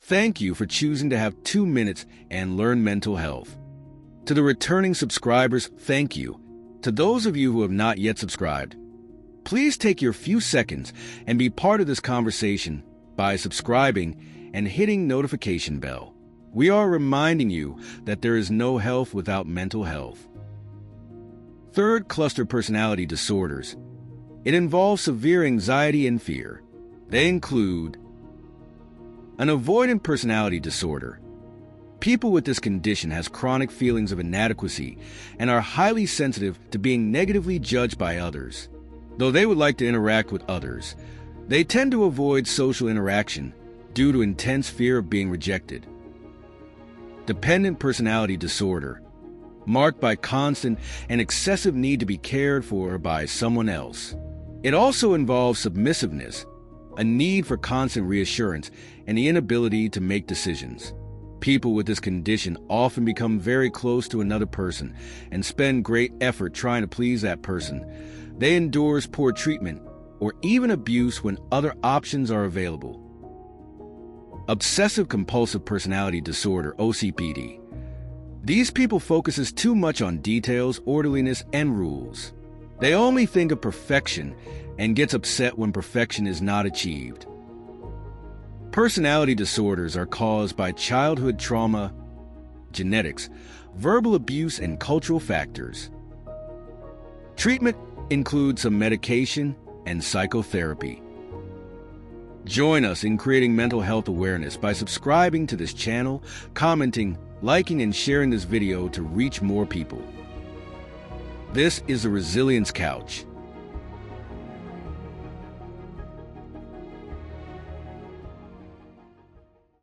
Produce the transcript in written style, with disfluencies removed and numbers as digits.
Thank you for choosing to have 2 minutes and learn mental health. To the returning subscribers, thank you. To those of you who have not yet subscribed, please take your few seconds and be part of this conversation by subscribing and hitting notification bell. We are reminding you that there is no health without mental health. Third, cluster personality disorders. It involves severe anxiety and fear. They include an avoidant personality disorder. People with this condition has chronic feelings of inadequacy and are highly sensitive to being negatively judged by others. Though they would like to interact with others, they tend to avoid social interaction due to intense fear of being rejected. Dependent personality disorder, marked by constant and excessive need to be cared for by someone else. It also involves submissiveness, a need for constant reassurance, and the inability to make decisions. People with this condition often become very close to another person and spend great effort trying to please that person. They endure poor treatment or even abuse when other options are available. Obsessive-compulsive personality disorder, OCPD. These people focuses too much on details, orderliness, and rules. They only think of perfection and gets upset when perfection is not achieved. Personality disorders are caused by childhood trauma, genetics, verbal abuse, and cultural factors. Treatment includes some medication and psychotherapy. Join us in creating mental health awareness by subscribing to this channel, commenting, liking, and sharing this video to reach more people. This is the Resilience Couch.